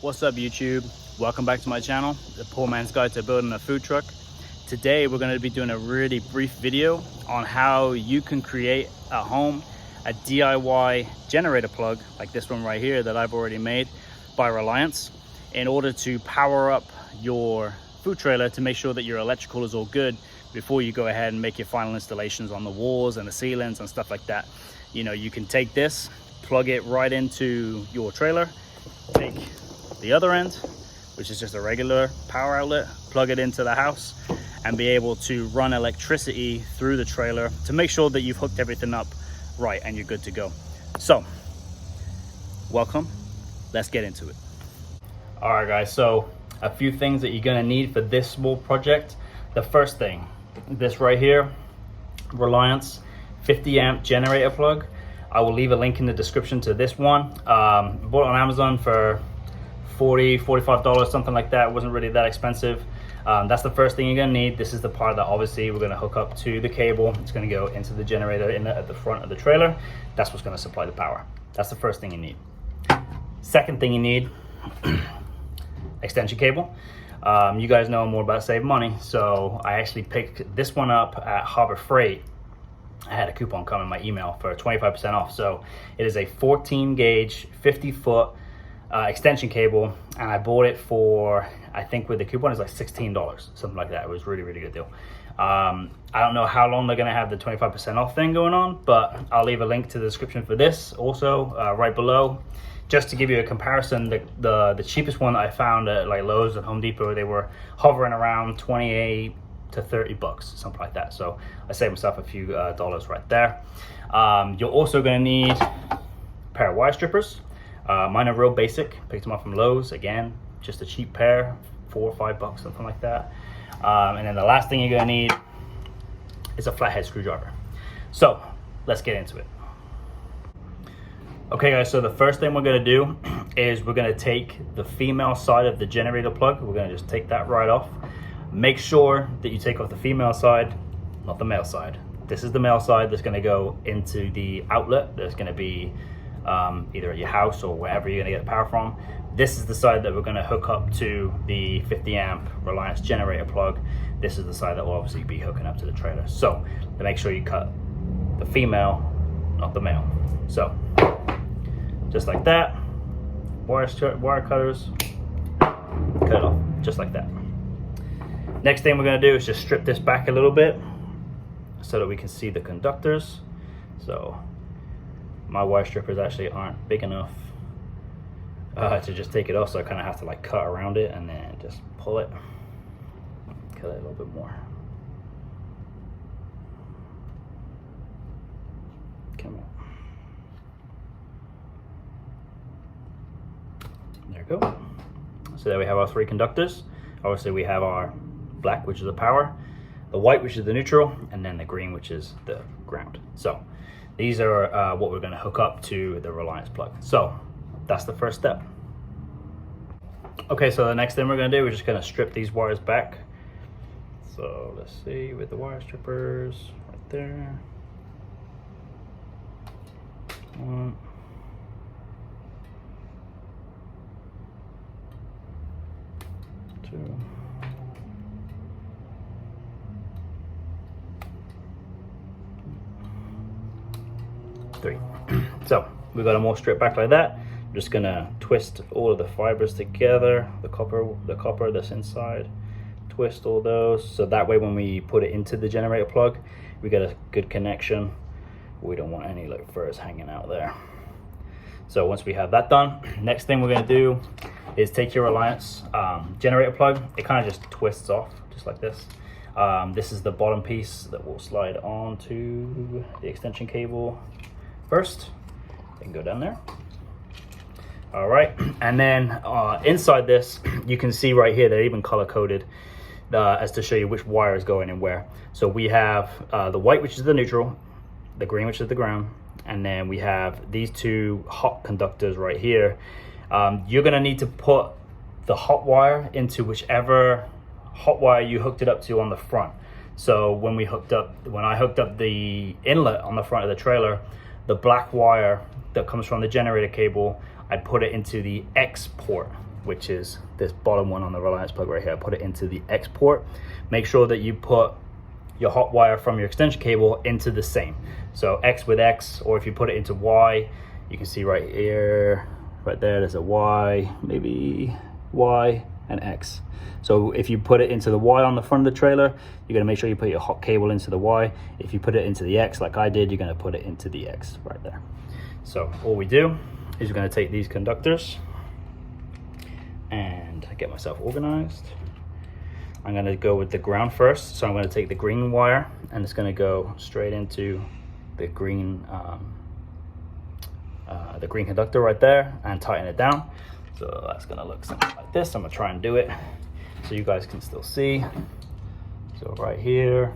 What's up YouTube? Welcome back to my channel, The Poor Man's Guide to Building a Food Truck. Today we're going to be doing a really brief video on how you can create at home a DIY generator plug like this one right here that I've already made by Reliance in order to power up your food trailer to make sure that your electrical is all good before you go ahead and make your final installations on the walls and the ceilings and stuff like that. You know, you can take this, plug it right into your trailer, take the other end, which is just a regular power outlet, plug it into the house and be able to run electricity through the trailer to make sure that you've hooked everything up right and you're good to go. So welcome, let's get into it. All right guys, so a few things that you're gonna need for this small project. The first thing, this right here, Reliance 50 amp generator plug. I will leave a link in the description to this one. Bought it on Amazon for $45, something like that. It wasn't really that expensive. That's the first thing you're gonna need. This is the part that obviously we're gonna hook up to the cable. It's gonna go into the generator at the front of the trailer. That's what's gonna supply the power. That's the first thing you need. Second thing you need, extension cable. You guys know more about saving money, so I actually picked this one up at Harbor Freight. I had a coupon come in my email for 25% off. So it is a 14 gauge, 50 foot extension cable, and I bought it for, I think with the coupon, it's like $16, something like that. It was really, really good deal. I don't know how long they're gonna have the 25% off thing going on, but I'll leave a link to the description for this also right below. Just to give you a comparison, the cheapest one that I found at like Lowe's and Home Depot, they were hovering around 28 to 30 bucks, something like that. So I saved myself a few dollars right there. You're also gonna need a pair of wire strippers. Mine are real basic, picked them up from Lowe's. Again, just a cheap pair, 4 or 5 bucks, something like that. And then the last thing you're gonna need is a flathead screwdriver. So let's get into it. Okay guys, so the first thing we're gonna do is we're gonna take the female side of the generator plug. We're gonna just take that right off. Make sure that you take off the female side, not the male side. This is the male side that's gonna go into the outlet that's gonna be either at your house or wherever you're gonna get the power from. This is the side that we're gonna hook up to the 50 amp Reliance generator plug. This is the side that will obviously be hooking up to the trailer. So to make sure you cut the female, not the male. So just like that, wire cutters, cut it off, just like that. Next thing we're gonna do is just strip this back a little bit so that we can see the conductors. So my wire strippers actually aren't big enough to just take it off, so I kind of have to like cut around it and then just pull it, cut it a little bit more. Come on. There we go. So there we have our 3 conductors. Obviously we have our black, which is the power, the white, which is the neutral, and then the green, which is the ground. So these are what we're going to hook up to the Reliance plug. So that's the first step. Okay, so the next thing we're going to do, we're just going to strip these wires back. So let's see, with the wire strippers right there. 1, 2. 3. So we got them all stripped back like that. I'm just gonna twist all of the fibers together, the copper that's inside, twist all those, so that way when we put it into the generator plug, we get a good connection. We don't want any like furs hanging out there. So once we have that done, next thing we're gonna do is take your Reliance generator plug. It kind of just twists off, just like this. This is the bottom piece that will slide onto the extension cable first. They can go down there. All right, and then inside this, you can see right here, they're even color coded as to show you which wire is going in where. So we have the white, which is the neutral, the green, which is the ground, and then we have these 2 hot conductors right here. You're gonna need to put the hot wire into whichever hot wire you hooked it up to on the front. So when I hooked up the inlet on the front of the trailer, the black wire that comes from the generator cable, I put it into the X port which is this bottom one on the Reliance plug right here. Put it into the X port. Make sure that you put your hot wire from your extension cable into the same. So X with X, or if you put it into Y, you can see right here, right there, there's a Y, maybe Y and X. So if you put it into the Y on the front of the trailer, you're gonna make sure you put your hot cable into the Y. If you put it into the X like I did, you're gonna put it into the X right there. So all we do is we're gonna take these conductors and get myself organized. I'm gonna go with the ground first. So I'm gonna take the green wire and it's gonna go straight into the green conductor right there and tighten it down. So that's gonna look something like this. I'm gonna try and do it so you guys can still see. So right here,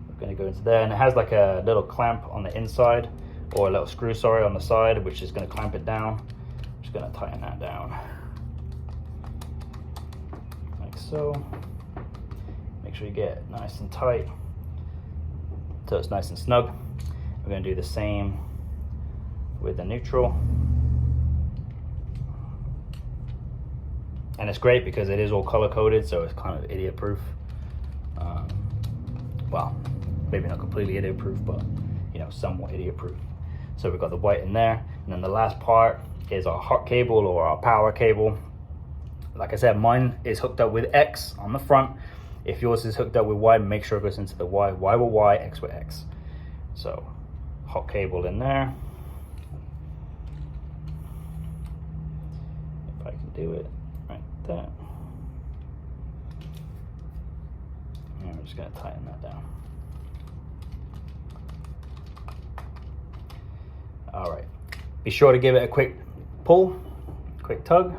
we're gonna go into there, and it has like a little clamp on the inside, or a little screw, sorry, on the side, which is gonna clamp it down. I'm just gonna tighten that down. Like so. Make sure you get it nice and tight so it's nice and snug. We're gonna do the same with the neutral. And it's great because it is all color coded, so it's kind of idiot proof. Well, maybe not completely idiot proof, but you know, somewhat idiot proof. So we've got the white in there, and then the last part is our hot cable or our power cable. Like I said, mine is hooked up with X on the front. If yours is hooked up with Y, make sure it goes into the Y. Y with Y, X with X. So hot cable in there. If I can do it right there. And I'm just gonna tighten that down. All right, be sure to give it a quick pull, quick tug.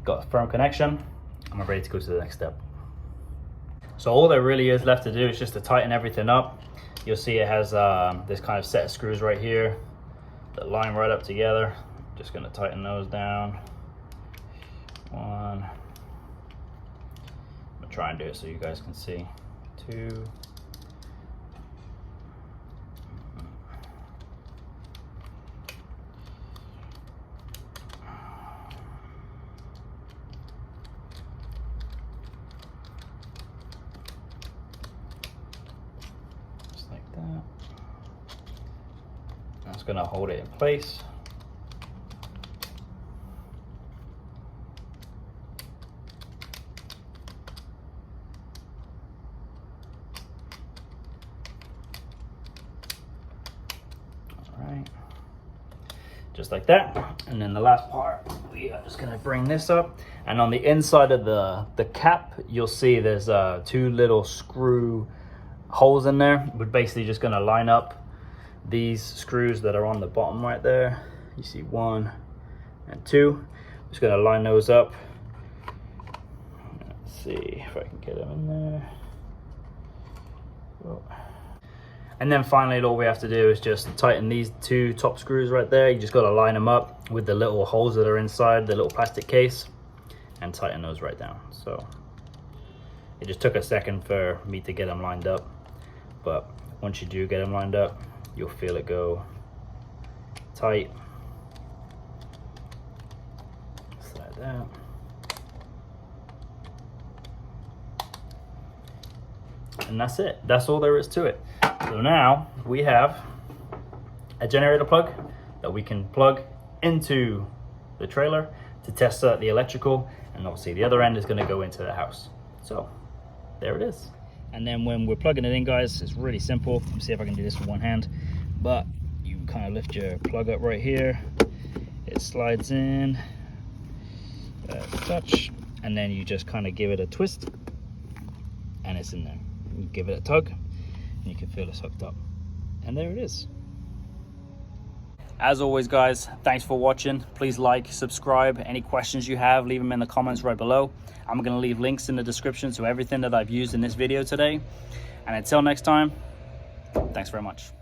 Got a firm connection. I'm ready to go to the next step. So all there really is left to do is just to tighten everything up. You'll see it has this kind of set of screws right here that line right up together. Just gonna tighten those down. One. I'm gonna try and do it so you guys can see. Two. Just like that. That's gonna hold it in place. Just like that. And then the last part, we are just gonna bring this up, and on the inside of the cap, you'll see there's two little screw holes in there. We're basically just gonna line up these screws that are on the bottom right there. You see 1 and 2. Just gonna line those up. Let's see if I can get them in there. Oh. And then finally, all we have to do is just tighten these 2 top screws right there. You just got to line them up with the little holes that are inside the little plastic case and tighten those right down. So it just took a second for me to get them lined up, but once you do get them lined up, you'll feel it go tight. Just like that. And that's it. That's all there is to it. So now we have a generator plug that we can plug into the trailer to test out the electrical, and obviously the other end is going to go into the house. So there it is. And then when we're plugging it in, guys, it's really simple. Let me see if I can do this with one hand. But you kind of lift your plug up right here. It slides in, touch, and then you just kind of give it a twist, and it's in there. You give it a tug, and you can feel it's hooked up. And there it is. As always, guys, thanks for watching. Please like, subscribe. Any questions you have, leave them in the comments right below. I'm going to leave links in the description to everything that I've used in this video today. And until next time, thanks very much.